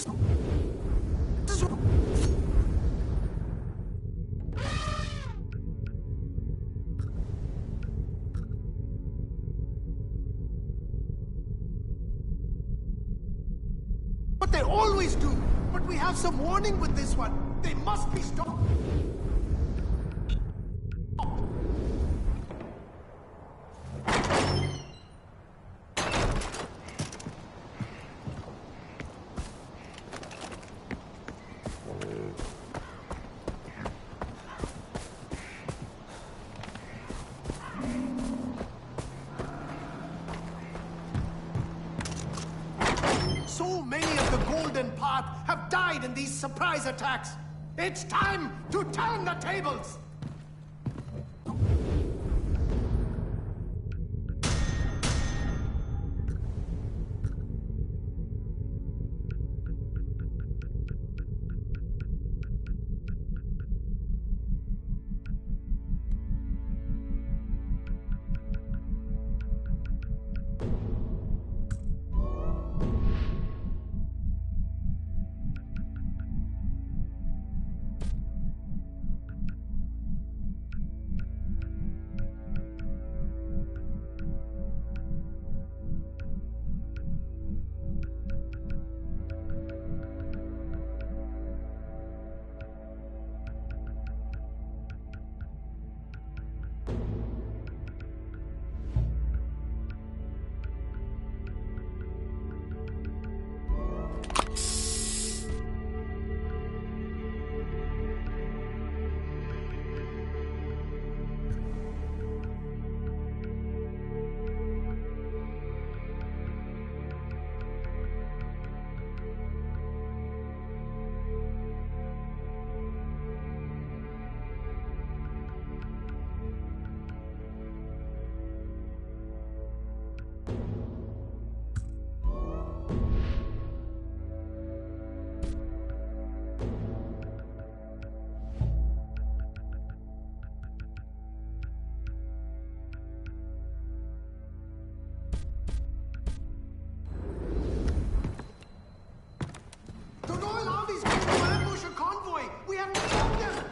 This is... But they always do. But we have some warning with this one. They must be stopped. So many of the Golden Path have died in these surprise attacks. It's time to turn the tables. Don't allow these people to ambush a convoy. We have to stop them.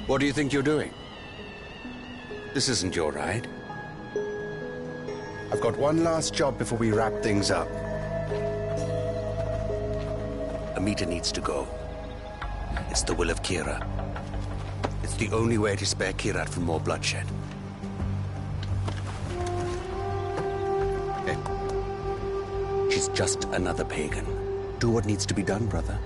What do you think you're doing? This isn't your ride. I've got one last job before we wrap things up. Amita needs to go. It's the will of Kira. It's the only way to spare Kirat from more bloodshed. Hey. She's just another pagan. Do what needs to be done, brother.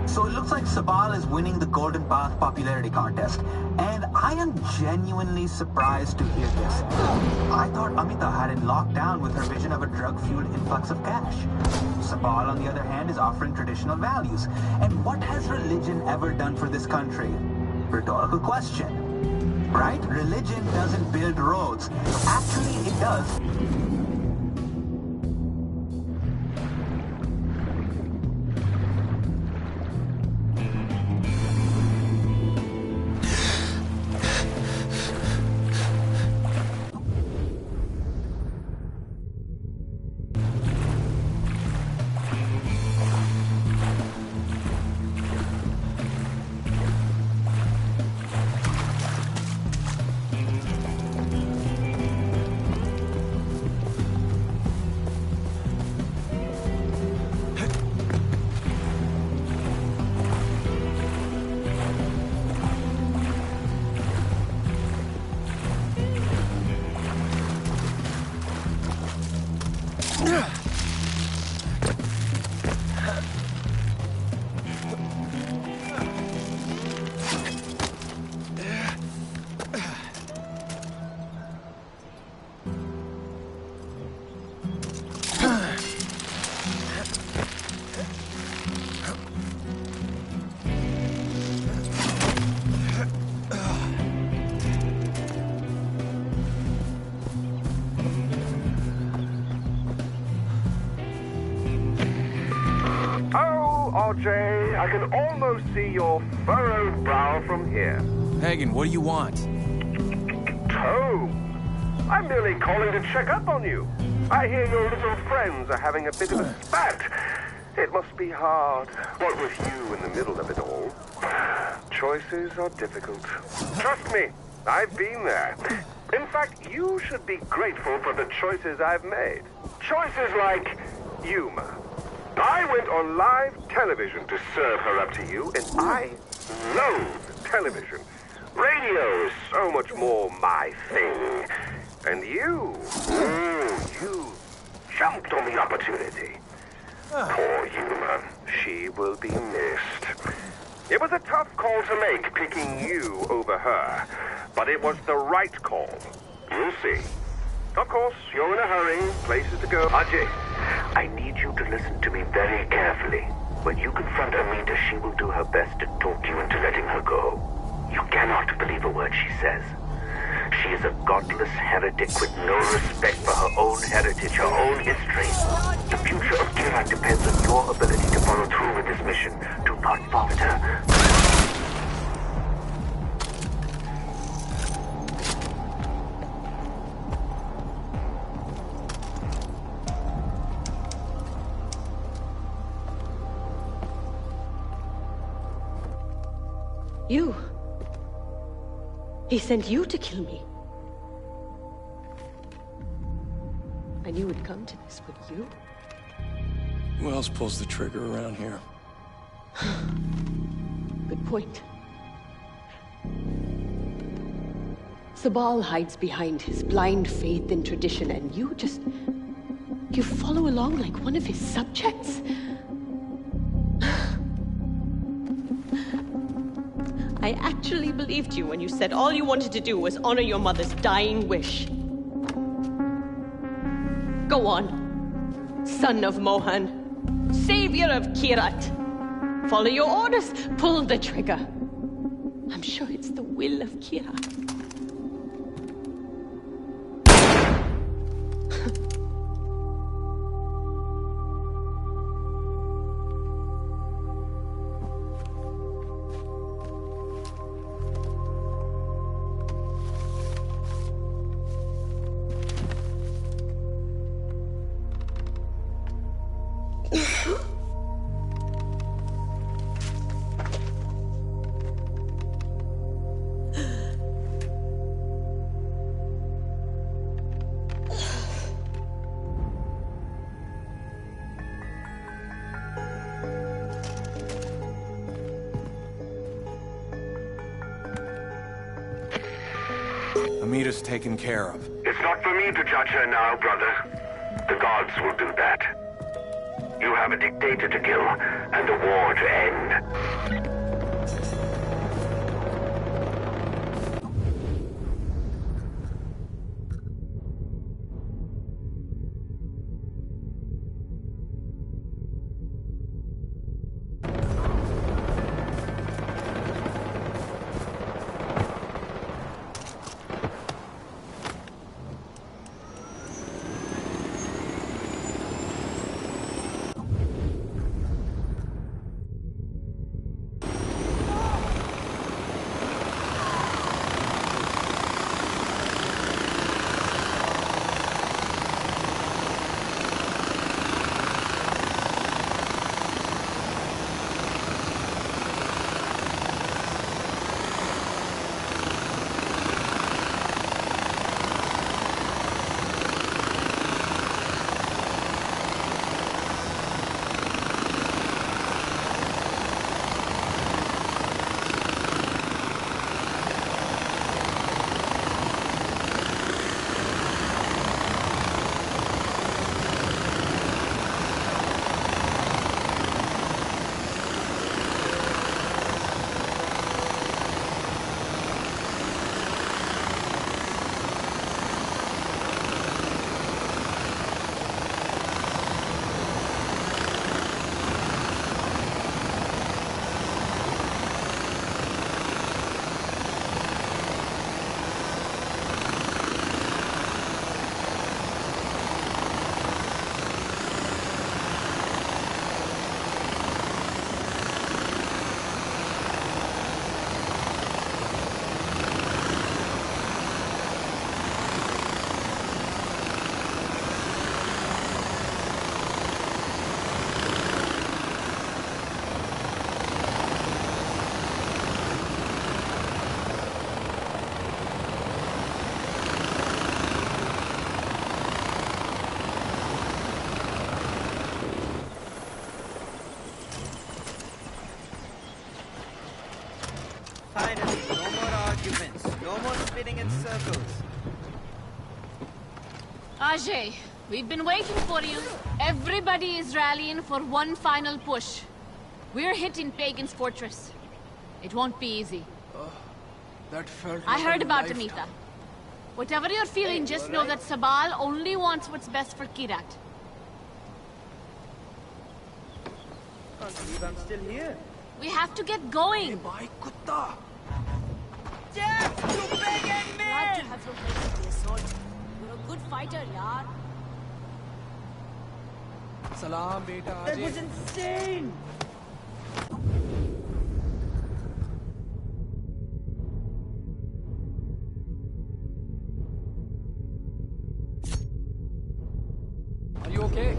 So it looks like Sabal is winning the Golden Path popularity contest, and I am genuinely surprised to hear this. I thought Amita had it locked down with her vision of a drug-fueled influx of cash. Sabal, on the other hand, is offering traditional values. And what has religion ever done for this country? Rhetorical question. Right? Religion doesn't build roads. Actually, it does. RJ. I can almost see your furrowed brow from here. Hagen, what do you want? Toe. I'm merely calling to check up on you. I hear your little friends are having a bit of a spat. It must be hard. What with you in the middle of it all. Choices are difficult. Trust me, I've been there. In fact, you should be grateful for the choices I've made. Choices like Yuma. I went on live television to serve her up to you, and I loathe television. Radio is so much more my thing. And you jumped on the opportunity. Poor Yuma. She will be missed. It was a tough call to make, picking you over her. But it was the right call. You'll see. Of course, you're in a hurry. Places to go. Ajay, I need you to listen to me very carefully. When you confront Amita, she will do her best to talk you into letting her go. You cannot believe a word she says. She is a godless heretic with no respect for her own heritage, her own history. The future of Kirat depends on your ability to follow through with this mission. Do not falter. You. He sent you to kill me. I knew it'd come to this, would you? Who else pulls the trigger around here? Good point. Sabal hides behind his blind faith in tradition, and you follow along like one of his subjects? I actually believed you when you said all you wanted to do was honor your mother's dying wish. Go on, son of Mohan, savior of Kirat. Follow your orders, pull the trigger. I'm sure it's the will of Kirat. Amita's taken care of. It's not for me to judge her now, brother. The gods will do that. You have a dictator to kill and a war to end. arguments. No more spinning in circles. Ajay, we've been waiting for you. Everybody is rallying for one final push. We're hitting Pagan's fortress. It won't be easy. That felt I like heard a about lifetime. Amita. Whatever you're feeling, just know that Sabal only wants what's best for Kirat. Can't believe I'm still here. We have to get going. My kutta! Jeff, you Pagan Glad to man! have your place in the assault. You're a good fighter, yaar. Salam, beta. That was insane! Are you okay?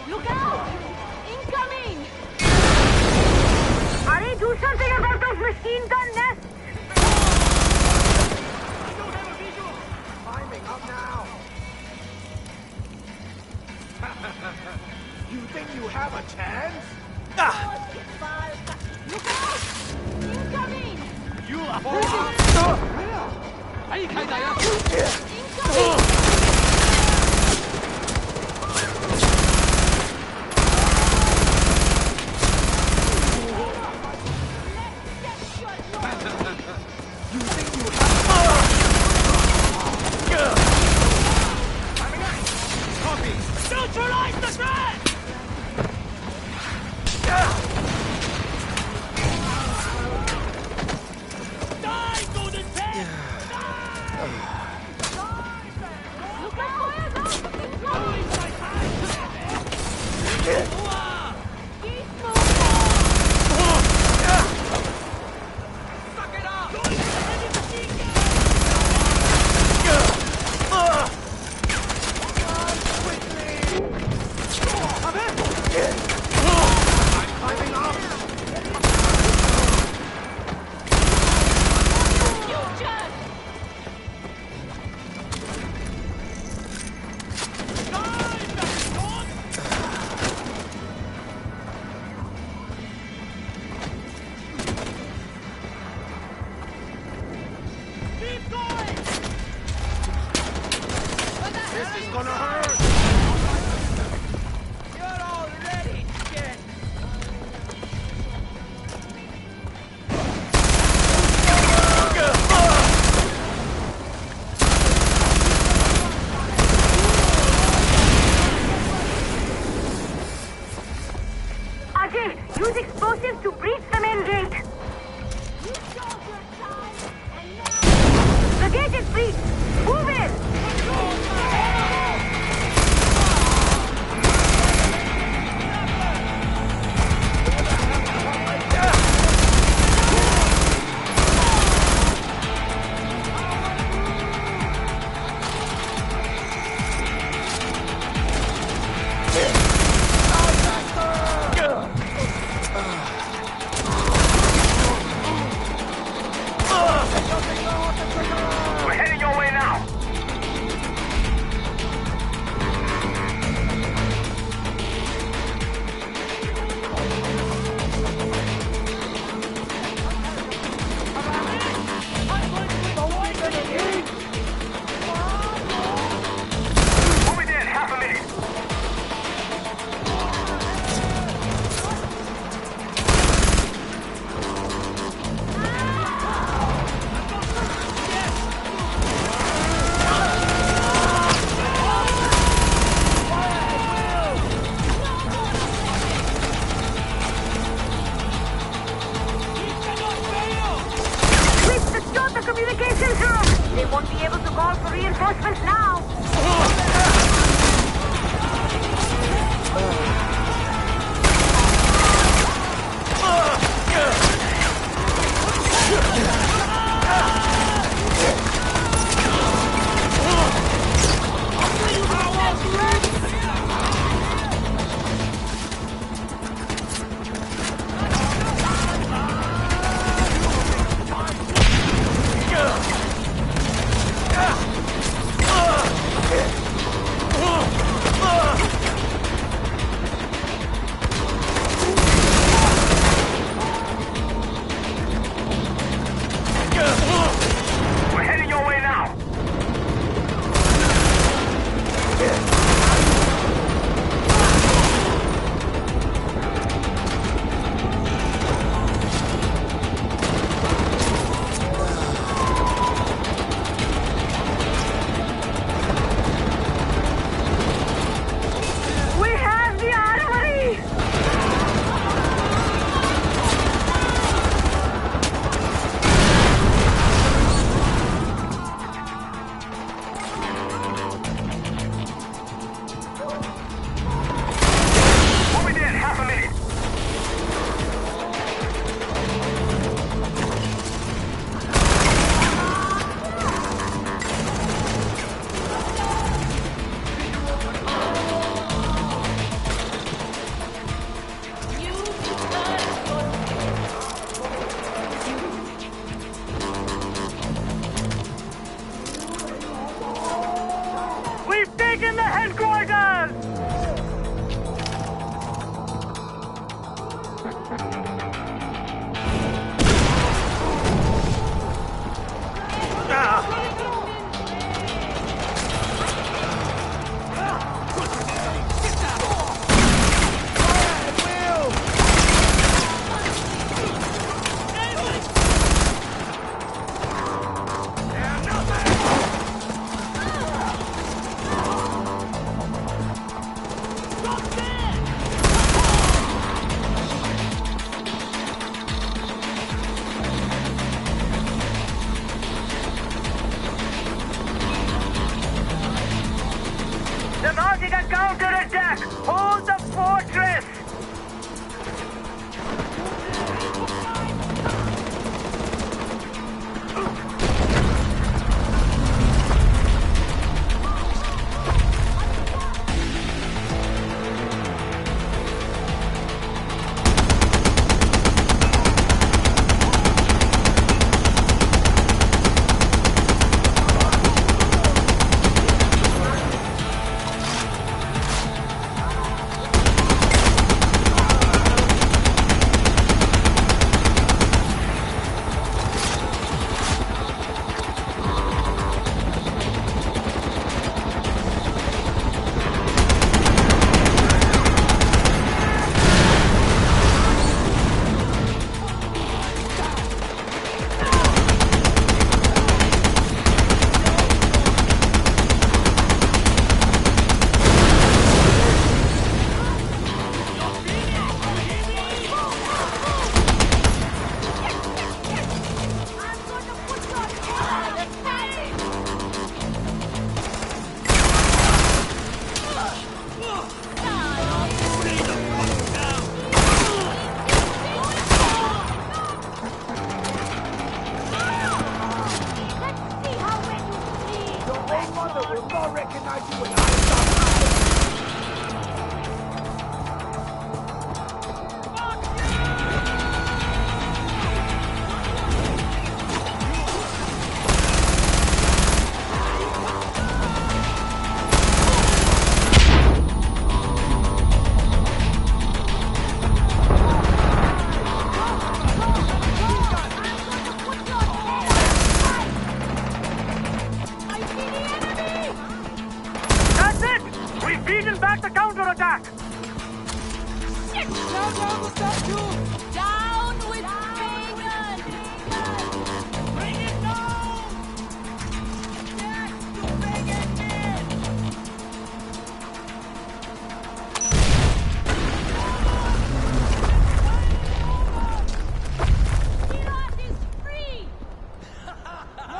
Look out! Incoming! Arey, do something about those machine gun nests! I don't have a visual! Climbing up now! You think you have a chance? Look out! Incoming! You are... Incoming! Neutralize the threat! Die, Golden Pet! Look out! Keep moving! Suck it up! I'm climbing up! Future! Keep going! This is gonna hurt! You're already dead! Ajay, use explosives to breach the main gate! The gate is breached! Move in! won't be able to call for reinforcements now.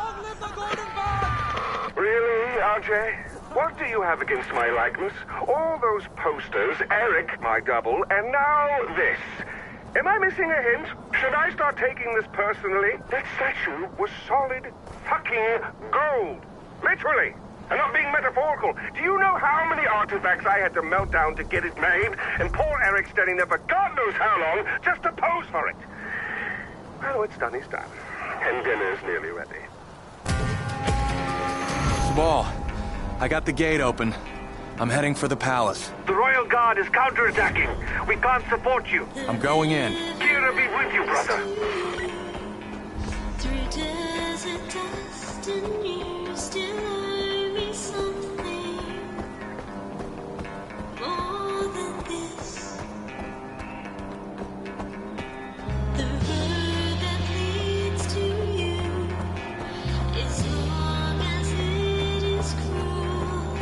Long live the Golden Path! RJ? What do you have against my likeness? All those posters, Eric, my double, and now this. Am I missing a hint? Should I start taking this personally? That statue was solid fucking gold. Literally. I'm not being metaphorical. Do you know how many artifacts I had to melt down to get it made? And poor Eric's standing there for God knows how long just to pose for it. Well, what's done is done. And dinner's nearly ready. Sabal, I got the gate open. I'm heading for the palace. The Royal Guard is counterattacking. We can't support you. I'm going in. Kira be with you, brother. Through desert dust and years, still I be something more than this. The road that leads to you, as long as it is cruel.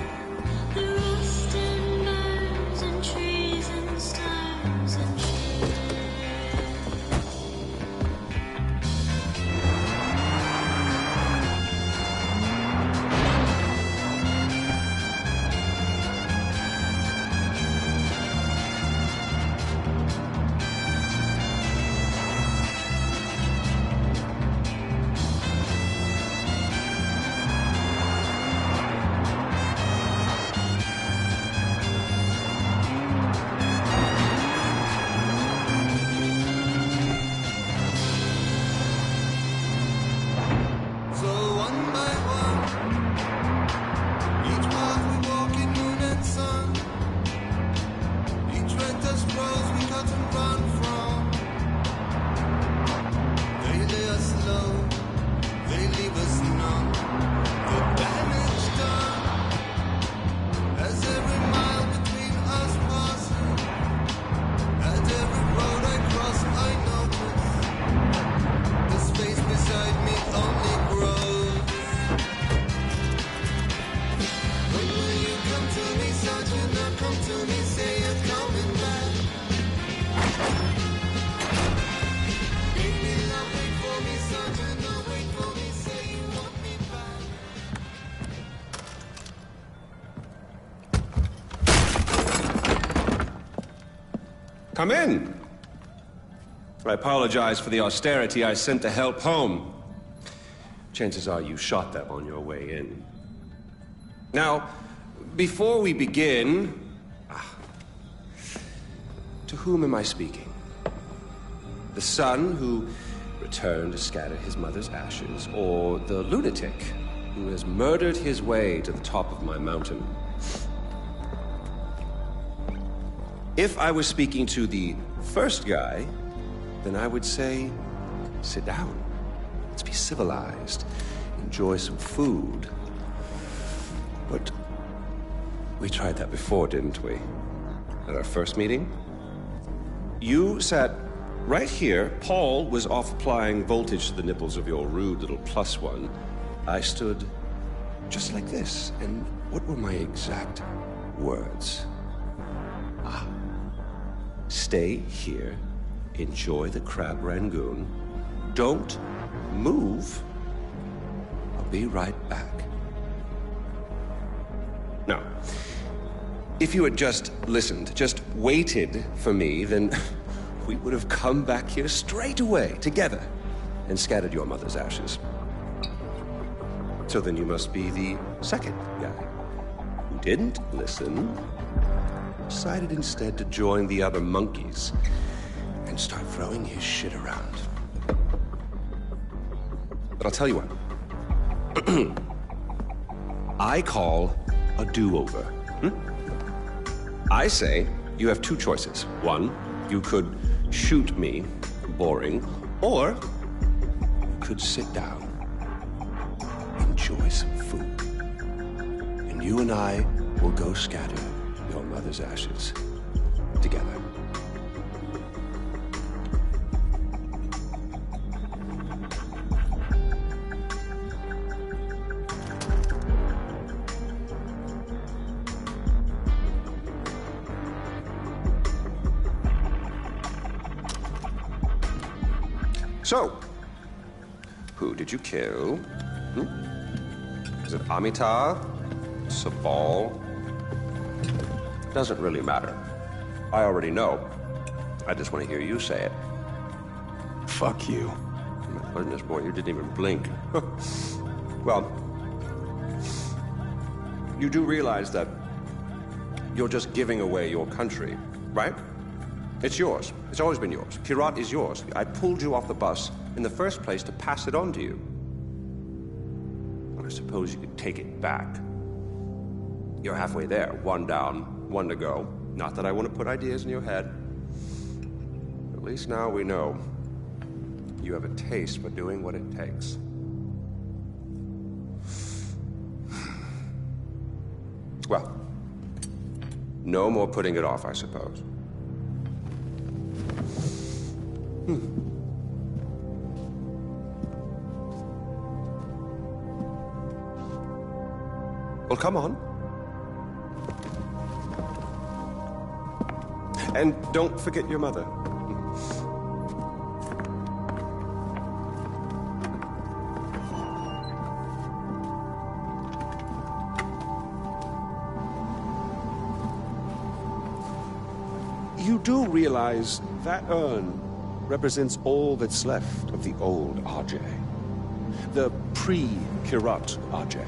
The rust and burns and trees and stones and shit. Come in. I apologize for the austerity I sent to help home. Chances are you shot them on your way in. Now, before we begin... to whom am I speaking? The son who returned to scatter his mother's ashes, or the lunatic who has murdered his way to the top of my mountain? If I was speaking to the first guy, then I would say, sit down. Let's be civilized. Enjoy some food. But we tried that before, didn't we? At our first meeting? You sat right here. Paul was off applying voltage to the nipples of your rude little +1. I stood just like this. And what were my exact words? Stay here, enjoy the crab rangoon, don't move, I'll be right back. Now, if you had just listened, just waited for me, then we would have come back here straight away, together, and scattered your mother's ashes. So then you must be the second guy, who didn't listen, decided instead to join the other monkeys and start throwing his shit around. But I'll tell you what. I call a do-over. I say you have two choices. One, you could shoot me, boring, or you could sit down, enjoy some food, and you and I will go scatter your mother's ashes together. So, who did you kill? Was it Amitabh Sabal? Doesn't really matter. I already know. I just want to hear you say it. Fuck you. Oh my goodness, boy, you didn't even blink. Well, you do realize that you're just giving away your country, right? It's yours. It's always been yours. Kirat is yours. I pulled you off the bus in the first place to pass it on to you. I suppose you could take it back. You're halfway there. One down, one to go. Not that I want to put ideas in your head. At least now we know you have a taste for doing what it takes. Well, no more putting it off, I suppose. Well, come on. And don't forget your mother. You do realize that urn represents all that's left of the old RJ. The pre-Kirat RJ.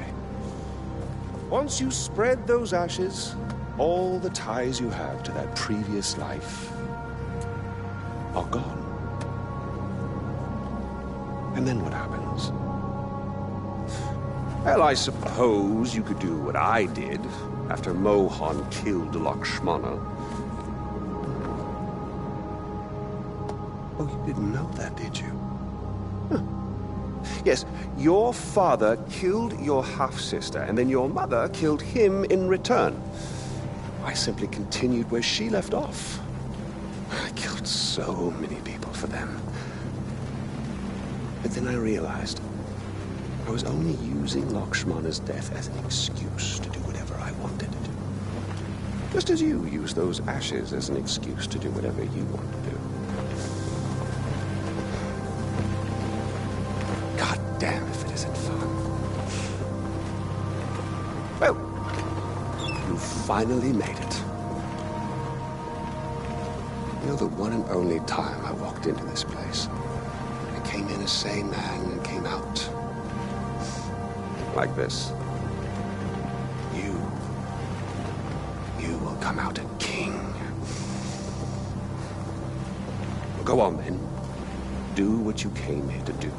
Once you spread those ashes, all the ties you have to that previous life are gone. And then what happens? Well, I suppose you could do what I did after Mohan killed Lakshmana. Oh, you didn't know that, did you? Huh. Yes, your father killed your half-sister, and then your mother killed him in return. I simply continued where she left off. I killed so many people for them. But then I realized I was only using Lakshmana's death as an excuse to do whatever I wanted to do. Just as you use those ashes as an excuse to do whatever you want to do. God damn if it isn't fun. Well, you finally made it. You know, the one and only time I walked into this place, I came in a sane man and came out like this. You will come out a king. Well, go on then. Do what you came here to do.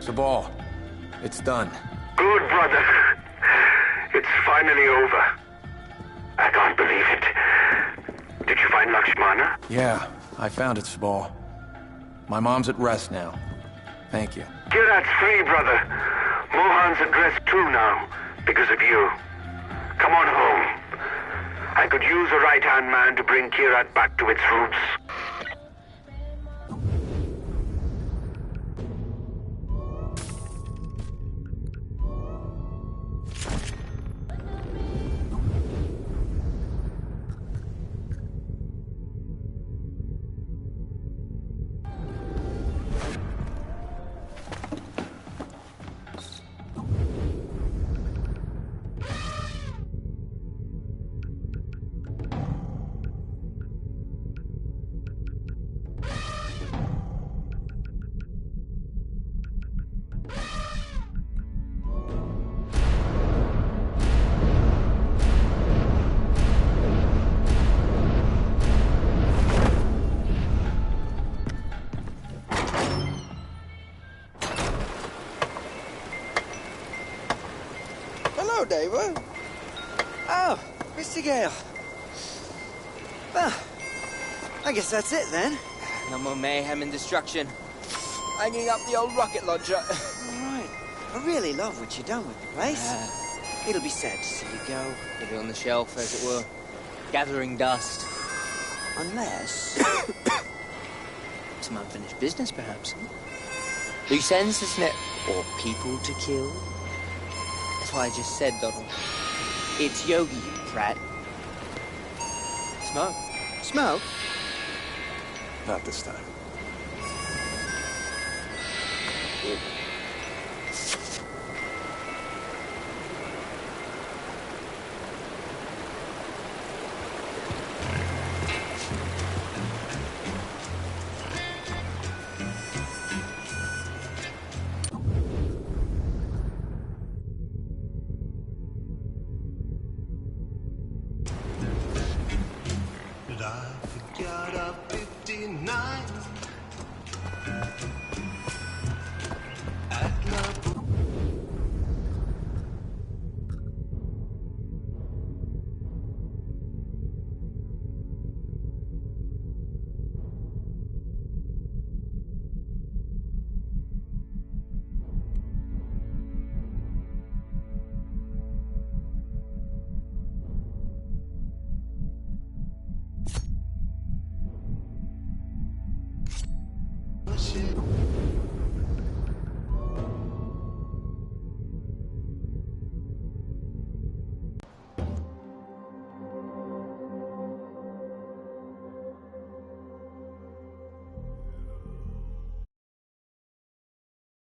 Sabal, it's done. Good, brother. It's finally over. I can't believe it. Did you find Lakshmana? Yeah, I found it, Sabal. My mom's at rest now. Thank you. Kirat's free, brother. Mohan's at rest too now, because of you. Come on home. I could use a right-hand man to bring Kirat back to its roots. Hello, David. Oh, Mr. Gale. Well, I guess that's it then. No more mayhem and destruction. Hanging up the old rocket launcher. All right. I really love what you've done with the place. It'll be sad to see you go. Put it on the shelf, as it were. Gathering dust. Unless... Some unfinished business, perhaps. Loose ends, isn't it? Or people to kill. That's what I just said, Donald. It's Yogi, you prat. Smoke. Smoke? Not this time. Did I forget our 59th